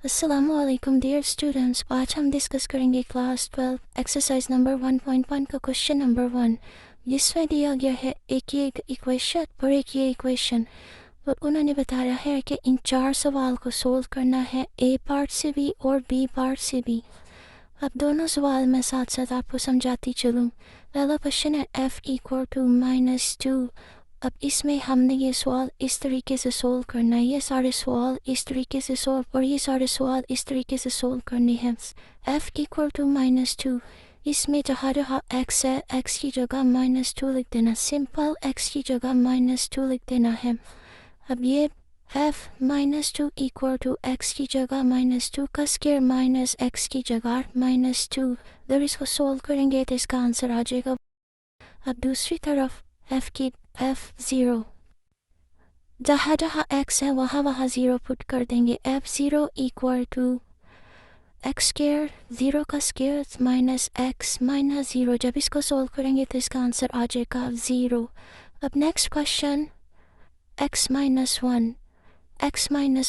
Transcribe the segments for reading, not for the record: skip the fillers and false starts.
अस्सलामुअलैकुम dear students, आज हम डिस्कस करेंगे क्लास 12 एक्सरसाइज नंबर 1.1 का क्वेश्चन नंबर 1, जिसमें दिया गया है एक ये इक्वेशन और एक ये इक्वेशन। और उन्होंने बताया है कि इन चार सवाल को सोल्व करना है ए पार्ट से भी और बी पार्ट से भी। अब दोनों सवाल मैं साथ साथ आपको समझाती चलूँ। पहला क्वेश्चन है f इक्वल टू -2। अब इसमें हमने ये सवाल इस तरीके से सोल्व करना है, ये सारे सवाल इस तरीके से सोल्व और ये सारे सवाल इस तरीके से सोल्व करने हैं। f इक्वल टू -2, इसमें जहाँ जहाँ x है x की जगह -2 लिख देना, सिंपल x की जगह -2 लिख देना है। अब ये f -2 इक्वल टू x की जगह -2 का स्क्वायर माइनस x की जगह -2, अगर इसको सोल्व करेंगे तो इसका आंसर आ जाएगा। अब दूसरी तरफ f की f0, जहाँ जहाँ x है वहाँ वहाँ 0 पुट कर देंगे। f0 equal to x square 0 का स्क्वायर माइनस x माइनस 0, जब इसको सोल्व करेंगे तो इसका आंसर आ जाएगा 0। अब नेक्स्ट क्वेश्चन x माइनस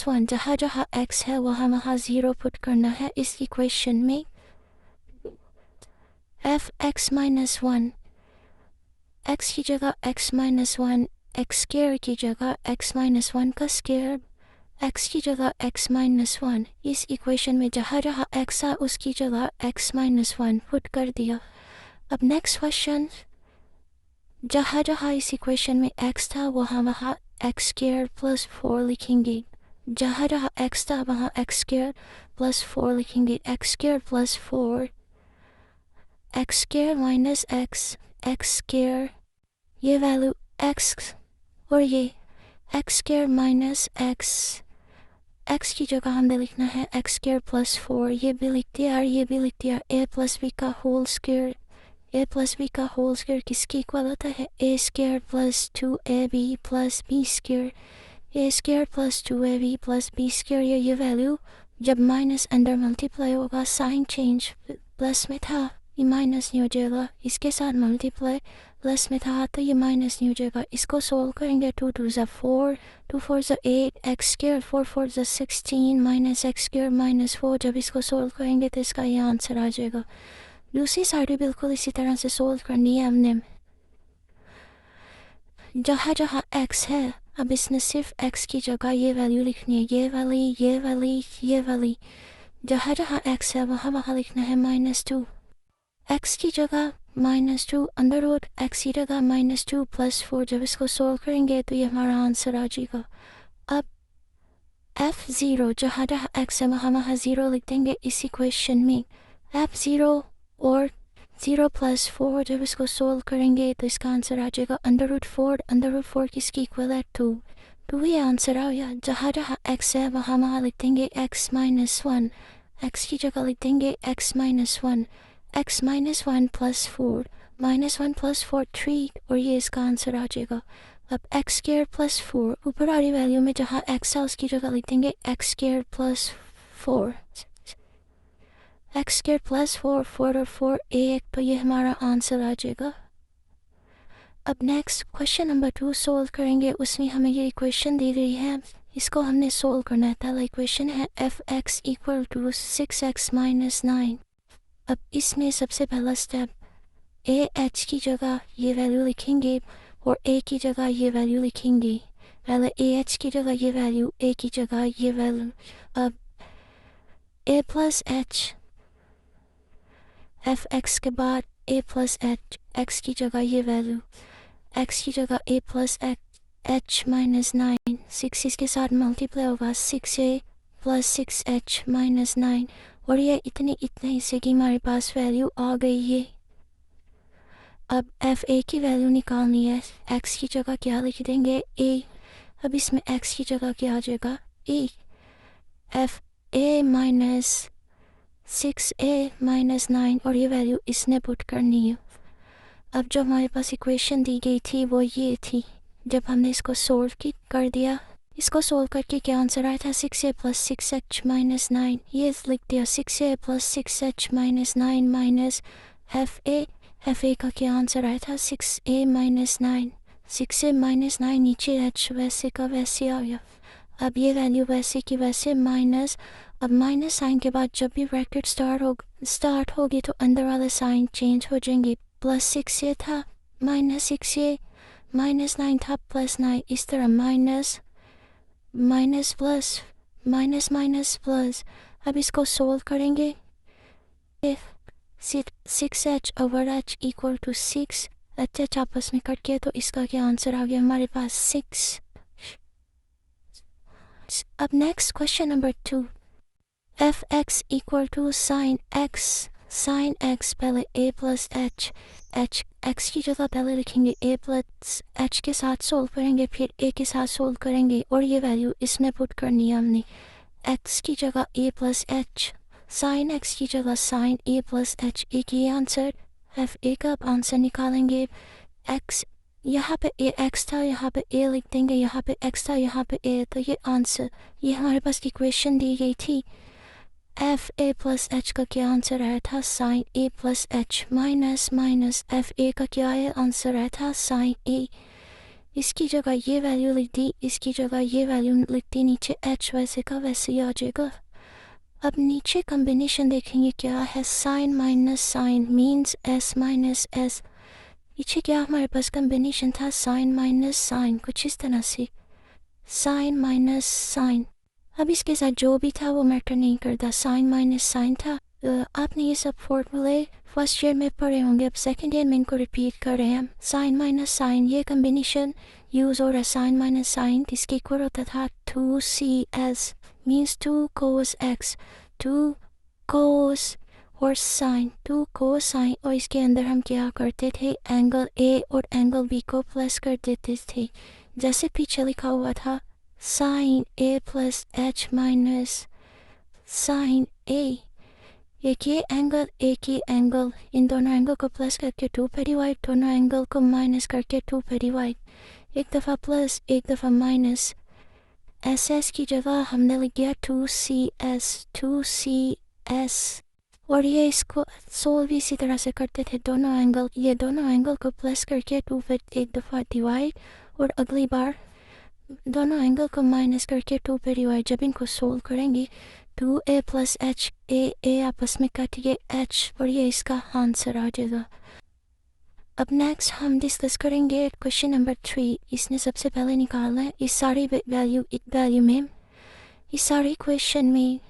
1, जहाँ जहाँ x है वहाँ वहाँ 0 पुट करना है इस इक्वेशन में। f(x माइनस 1), x की जगह x माइनस 1, x स्क्वायर की जगह x माइनस 1 का स्क्वायर, x की जगह x माइनस 1, इस इक्वेशन में जहाँ जहाँ x है उसकी जगह x माइनस 1 पुट कर दिया। अब नेक्स्ट क्वेश्चन, जहाँ जहाँ इस इक्वेशन में x था वहाँ वहाँ x स्क्वायर प्लस 4 लिखेंगे, जहाँ जहाँ x था वहाँ x स्क्वायर प्लस 4 लिखेंगे। x square plus 4, x square minus x square, ये वैल्यू x और ये x स्क्वायर माइनस x की जगह हमने लिखना है x स्क्वायर प्लस 4, ये भी लिख दिया और ये भी लिख दिया। a प्लस b का whole square, a plus b का होल स्क्वायर किसकी इक्वल होता है, a square plus 2ab plus b square, a square plus 2ab plus b square. ये वैल्यू जब माइनस अंदर मल्टीप्लाई होगा, साइन चेंज, प्लस में था ये माइनस नहीं हो जाएगा, इसके साथ मल्टीप्लाई, प्लस में था तो ये माइनस नहीं हो जाएगा। इसको सोल्व करेंगे, 2 2 ज़ा 4, 2 4 ज़ा 8, x स्क्वायर 4 4 ज़ा 16 माइनस x स्क्वायर माइनस 4, जब इसको सोल्व करेंगे तो इसका ये आंसर आ जाएगा। दूसरी साइड भी बिल्कुल इसी तरह से सोल्व करनी है हमने, जहाँ जहाँ x है अब इसने सिर्फ x की जगह ये वैल्यू लिखनी है, ये वाली ये वाली ये वाली, जहाँ जहाँ x है वहाँ वहाँ लिखना है -2, x की जगह -2 अंडर रूट x की जगह -2 प्लस 4, जब इसको सोल्व करेंगे तो ये हमारा आंसर आ जाएगा। अब f0, जहाँ जहाँ x है वहाँ वहाँ 0 लिख देंगे इस इक्वेशन में। f0 और 0 प्लस 4, जब इसको सोल्व करेंगे तो इसका आंसर आ जाएगा अंडर रूट 4 किसकी इक्वल है 2 ये आंसर आ गया। जहाँ जहाँ x है वहाँ वहाँ लिख देंगे x माइनस 1, x की जगह लिख देंगे x minus 1, x minus 1 plus 4, minus 1 plus 4 3, और ये इसका आंसर आ जाएगा। अब x स्क्वायर प्लस 4, ऊपर वाली वैल्यू में जहाँ x है उसकी जगह लिख देंगे x square plus 4, x square plus 4 4 और 4 1, तो ये हमारा आंसर आ जाएगा। अब नेक्स्ट क्वेश्चन नंबर 2 सोल्व करेंगे, उसमें हमें ये इक्वेशन दी गई है, इसको हमने सोल्व करना है। पहला इक्वेशन है f(x) equal to 6x minus 9। अब इसमें सबसे पहला स्टेप, h की जगह ये वैल्यू लिखेंगे और a की जगह ये वैल्यू लिखेंगे। पहले h की जगह ये वैल्यू, a की जगह ये वैल्यू। अब a प्लस h, f(x) के बाद a प्लस h, x की जगह ये वैल्यू, x की जगह a प्लस h माइनस 9, 6 इसके साथ मल्टीप्लाई होगा, 6a प्लस 6h माइनस 9, और ये इतने से कि हमारे पास वैल्यू आ गई है। अब fa की वैल्यू निकालनी है, x की जगह क्या लिख देंगे a, अब इसमें x की जगह क्या आ जाएगा a, fa minus 6a minus 9, और ये वैल्यू इसने पुट करनी है। अब जो हमारे पास इक्वेशन दी गई थी वो ये थी, जब हमने इसको सोल्व कर दिया, इसको सोल्व करके क्या आंसर आया था, 6a प्लस 6h माइनस 9, ये लिख दिया 6a plus 6h minus 9 minus fa का क्या आंसर आया था 6a माइनस 9, 6a माइनस 9, नीचे h वैसे का वैसे आ गया। अब ये वैल्यू वैसे की वैसे माइनस, अब माइनस साइन के बाद जब भी ब्रैकेट स्टार्ट होगी तो अंदर वाले साइन चेंज हो जाएंगे। +6 ये था, -6 ये, -9 था, +9, इस तरह minus minus plus minus minus plus. अब इसको सोल्व करेंगे। इफ 6h/h = 6, h आपस में कट गया तो इसका क्या आंसर आ गया हमारे पास 6। अब next question number 2, fx = sin x पहले a + h, x की जगह पहले लिखेंगे a + h के साथ सोल्व करेंगे, फिर a के साथ सोल्व करेंगे और ये वैल्यू इसमें पुट करनी है हमने। x की जगह a + h, sin x की जगह sin a + h, एक ये आंसर। fa का अब आंसर निकालेंगे। x यहाँ पे a x था, यहाँ पे a लिख देंगे, यहाँ पे x था, यहाँ पे a, तो ये आंसर, ये हमारे पास इक्वेशन दी गई थी। f a + h का क्या आंसर आया था sin a + h, minus minus f a का क्या है आंसर आया था sin a। इसकी जगह ये वैल्यू लिख दी, इसकी जगह ये वैल्यू लिख दी, नीचे h वैसे का वैसे ही आ जाएगा। अब नीचे कॉम्बिनेशन देखेंगे क्या है, sign minus sign means s minus s। नीचे क्या हमारे पास कॉम्बिनेशन था, साइन माइनस साइन, कुछ इस तरह से साइन माइनस साइन। अब इसके साथ जो भी था वो मैटर नहीं करता, साइन माइनस साइन था। आपने ये सब फॉर्मूले फर्स्ट ईयर में पढ़े होंगे, अब सेकंड ईयर में इनको रिपीट कर रहे हैं। साइन माइनस साइन ये कॉम्बिनेशन यूज़ हो रहा है, साइन माइनस साइन, इसके इक्वल होता था 2cs means 2 cos x, 2 cos और साइन, 2 कोसाइन, और इसके अंदर हम क्या करते थे, एंगल ए और एंगल बी को प्लस कर देते थे। जैसे पीछे लिखा हुआ था sign a + h minus sign a, एक ये एंगल एक ही एंगल, इन दोनों एंगल को प्लस करके 2 पे डिवाइड, दोनों एंगल को माइनस करके 2 पे डिवाइड, एक दफ़ा प्लस एक दफ़ा माइनस। एस की जगह हमने लिख दिया 2cs और ये इसको सोल्व भी इसी तरह से करते थे, दोनों एंगल, ये दोनों एंगल को प्लस करके 2 पे एक दफ़ा डिवाइड और अगली बार दोनों एंगल को माइनस करके 2 पे डिवाइड। जब इनको सोल्व करेंगे 2a + h, a आपस में कट गए h और ये इसका आंसर आ जाएगा। अब नेक्स्ट हम डिस्कस करेंगे क्वेश्चन नंबर 3। इसने सबसे पहले निकालना है इस सारी वैल्यू में, इस सारी क्वेश्चन में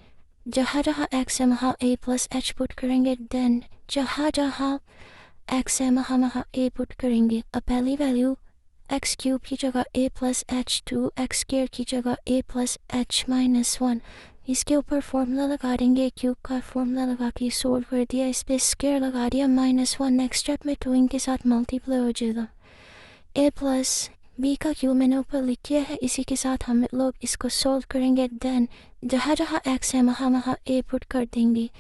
जहाँ जहाँ x है वहाँ a + h पुट करेंगे, देन जहाँ जहाँ x है वहाँ वहाँ a पुट करेंगे। अब पहली वैल्यू x³ की जगह a + h, 2x² की जगह a + h - 1, इसके ऊपर फॉर्मूला लगा देंगे, क्यूब का फॉर्मूला लगा के सोल्व कर दिया, इस पर स्क्वायर लगा दिया -1, नेक्स्ट स्टेप में 2 इनके साथ मल्टीप्लाई हो जाएगा। a + b का क्यूब मैंने ऊपर लिख किया है, इसी के साथ हम लोग इसको सोल्व करेंगे, देन जहाँ जहाँ x है वहाँ वहाँ a पुट कर देंगे,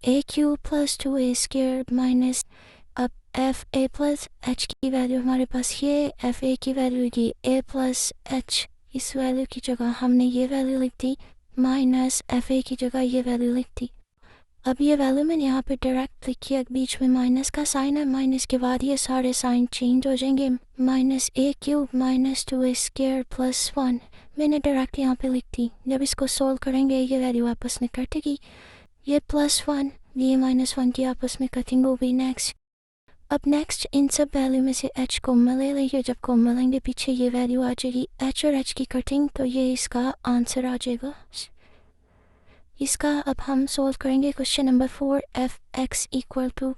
a³ + 2a² माइनस। अब fa + h की वैल्यू हमारे पास ये, fa की वैल्यू ये, a + h, इस वैल्यू की जगह हमने ये वैल्यू लिख दी, माइनस fa की जगह ये वैल्यू लिख दी। अब ये वैल्यू मैंने यहाँ पे डायरेक्ट लिखी है, बीच में माइनस का साइन है, माइनस के बाद ये सारे साइन चेंज हो जाएंगे, -a³ - 2a² + 1 मैंने डायरेक्ट यहाँ पे लिख दी। जब इसको सोल्व करेंगे ये वैल्यू आपस में कटेगी, ये +1 ये -1 की आपस में कटिंग होगी। नेक्स्ट अब नेक्स्ट इन सब वैल्यू में से h को ले लेंगे, जब को मिलेंगे पीछे ये वैल्यू आ जाएगी, h और h की कटिंग, तो ये इसका आंसर आ जाएगा। इसका अब हम सोल्व करेंगे question number 4, fx =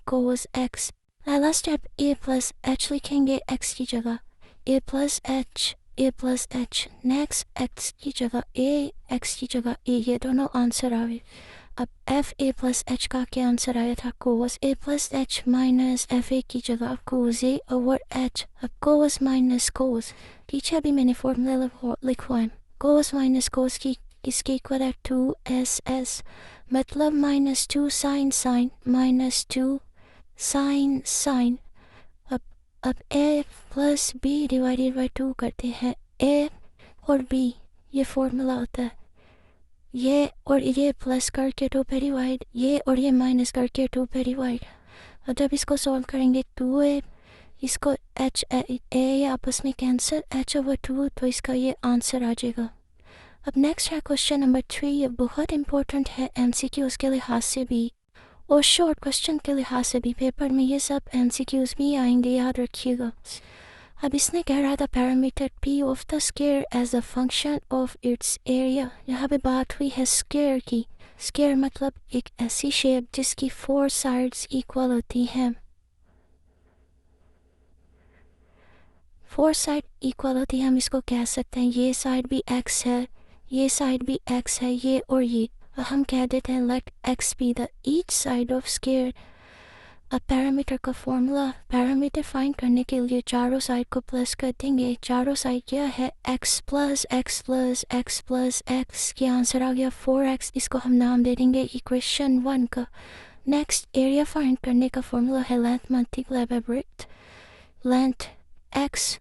cos x। पहला स्टेप a + h लिखेंगे x की जगह, a + h, नेक्स्ट x की जगह a, x की जगह a, ये दोनों आंसर आए। अब fa + h का क्या आंसर आया था, cos a + h minus fa की जगह cos a ओवर h। अब cos माइनस cos, पीछे अभी मैंने फॉर्मूला लिखवा है, cos माइनस cos की इसके इक्वल है 2ss, मतलब -2 sin -2 sin। अब a + b / 2 करते हैं, a और b ये फॉर्मूला होता है, ये और ये प्लस करके 2 पे डिवाइड, ये और ये माइनस करके 2 पे डिवाइड। और जब इसको सॉल्व करेंगे 2a, इसको h a आपस में कैंसिल, h/2, तो इसका ये आंसर आ जाएगा। अब नेक्स्ट है क्वेश्चन नंबर 3। ये बहुत इंपॉर्टेंट है एमसीक्यूज के लिहाज से भी और शॉर्ट क्वेश्चन के लिहाज से भी। पेपर में ये सब एमसीक्यूज भी आएंगे, याद रखिएगा। अब इसने कह रहा था perimeter p of the square as a function of its area. यहाँ पे बात हुई है स्क्वायर की। स्क्वायर मतलब एक ऐसी शेप जिसकी 4 साइड्स इक्वल होती हैं। 4 साइड इक्वल होती है, हम इसको कह सकते हैं ये साइड भी x है, ये साइड भी x है, ये और ये। हम कह देते हैं let x B the each side of square. अब पैरामीटर का फॉर्मूला, पैरामीटर फाइंड करने के लिए चारों साइड को प्लस कर देंगे। चारों साइड क्या है, x plus x plus x plus x। के आंसर आ गया 4x। इसको हम नाम दे देंगे इक्वेशन 1 का। नेक्स्ट एरिया फाइंड करने का फॉर्मूला है length multiply by breadth. Length x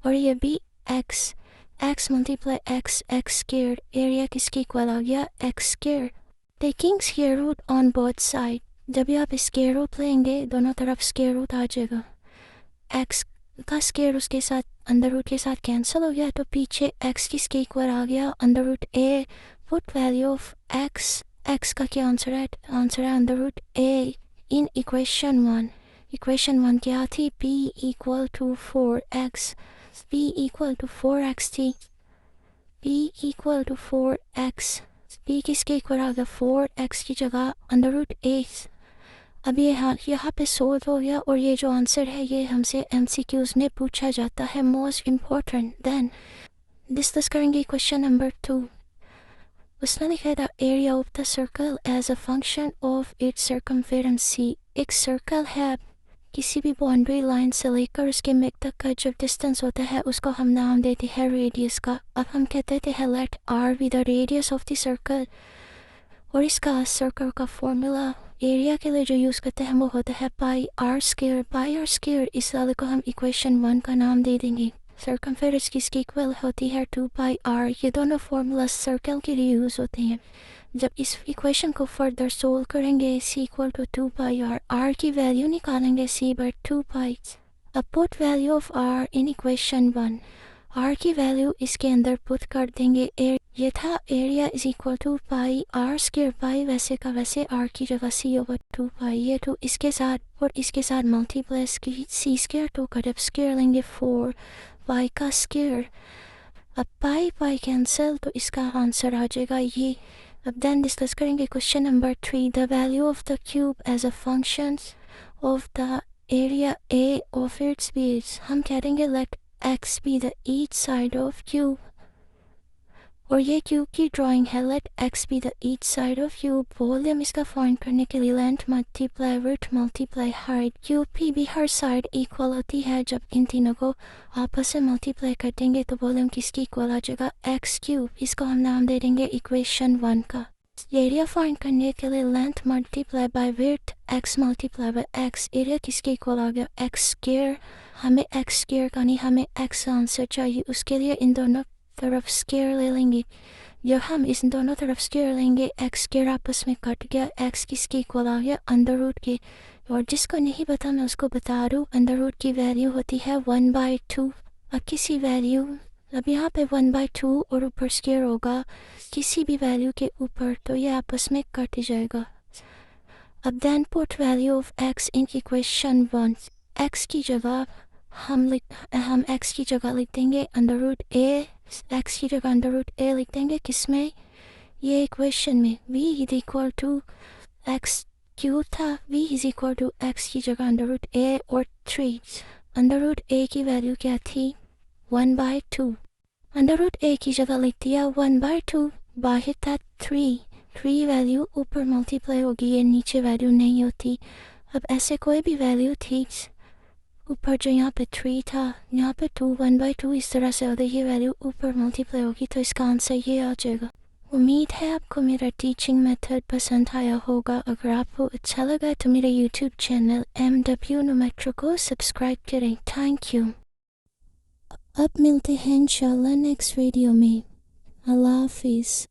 और ये भी x multiply x square. Area किसकी इक्वल आ गया, x square. Taking square root on both side. जब भी आप स्क्वायर रूट लेंगे दोनों तरफ स्क्वायर रूट आ जाएगा। x का स्क्वायर उसके साथ अंडर रूट के साथ कैंसिल हो गया, तो पीछे x किसके इक्वल आ गया, under root a। Put value of x का क्या आंसर है, आंसर है under root a in equation 1। Equation 1 क्या थी, p equal to 4x। p equal to 4x थी, p equal to 4x। p किसके इक्वल आ गया, 4x की जगह अंडर रूट a। अब ये यहाँ पे सोल्व हो गया और ये जो आंसर है ये हमसे एमसीक्यूज में पूछा जाता है, मोस्ट इम्पोर्टेंट। देन डिस्कस करेंगे क्वेश्चन नंबर 2। उसने लिखा था area of the circle as a function of its circumference. एक सर्कल है, किसी भी बाउंड्री लाइन से लेकर उसके मिड तक का जो डिस्टेंस होता है उसको हम नाम देते हैं रेडियस का। अब हम कहते हैं let r B the radius of the circle, और इसका सर्कल का फॉर्मूला एरिया के लिए जो यूज़ करते हैं वो होता है pi R square. Pi R square इस वाले को हम इक्वेशन 1 का नाम दे देंगे। सर्कमफेरेंस किसकी इक्वल होती है, 2 पाई आर। ये दोनों फॉर्मूला सर्कल के लिए यूज़ होते हैं। जब इस इक्वेशन को फर्दर सोल्व करेंगे c equal to 2 pi R, r की वैल्यू निकालेंगे c बाय 2 पाई। अब put value of r in equation 1। r की वैल्यू इसके अंदर पुट कर देंगे। ये था area is equal to pi R square. Pi वैसे का वैसे, r की जगह c ओवर 2 पाई। ये तो इसके साथ और इसके साथ मल्टीप्लेस की c स्क्वायर, तो कर स्क्वायर लेंगे 4 पाई का स्क्वायर। अब पाई कैंसिल, तो इसका आंसर आ जाएगा ये। अब देन डिस्कस करेंगे question number 3। The value of the cube as a function of the area a of its base. हम कह देंगे let x B the each side of cube, और ये क्यूब की ड्राइंग है। Let x B the each side of cube. Volume इसका find करने के लिए length multiply width multiply height. Cube की भी हर साइड इक्वल होती है, जब इन तीनों को आपस से मल्टीप्लाई कर देंगे तो वॉल्यूम किसकी इक्वल आ जाएगा, x क्यूब। इसको हम नाम दे देंगे इक्वेशन 1 का। एरिया फाइंड करने के लिए length multiply bye width x multiply by x। Area किसके इक्वल आ गया, x स्क्वायर। हमें x स्क्वायर का नहीं, हमें x आंसर चाहिए। उसके लिए इन दोनों तरफ स्क्वायर ले लेंगे। जब हम इस दोनों तरफ स्क्वायर लेंगे, x स्क्वायर आपस में कट गया, x किसके इक्वल आ गया, अंडर रूट के। और जिसको नहीं पता मैं उसको बता दूँ, अंडर रूट की वैल्यू होती है 1/2। अब किसी वैल्यू, अब यहाँ पे 1/2 और ऊपर स्क्वायर होगा किसी भी वैल्यू के ऊपर, तो ये आपस में कट जाएगा। अब then put value of x in equation 1। x की जगह हम x की जगह लिख देंगे अंडर रूट a। x की जगह अंडर रूट a लिख देंगे किसमें, ये इक्वेशन में। v is equal to x cube था, v is equal to x की जगह अंडर रूट a और 3। अंडर रूट a की वैल्यू क्या थी, 1/2। अंडर रूट a की जगह लिख दिया 1/2, बाहर था 3 वैल्यू ऊपर मल्टीप्लाई होगी, ये नीचे वैल्यू नहीं होती। अब ऐसे कोई भी वैल्यू थी ऊपर, जो यहाँ पे 3 था, यहाँ पे 2, 1/2 इस तरह से होता है, ये वैल्यू ऊपर मल्टीप्लाई होगी, तो इसका आंसर ये आ जाएगा। उम्मीद है आपको मेरा टीचिंग मेथड पसंद आया होगा। अगर आपको अच्छा लगा तो मेरे यूट्यूब चैनल MW Numetra को सब्सक्राइब करें। Thank you. अब मिलते हैं इंशाल्लाह नेक्स्ट वीडियो में। अल्लाह हाफिज़।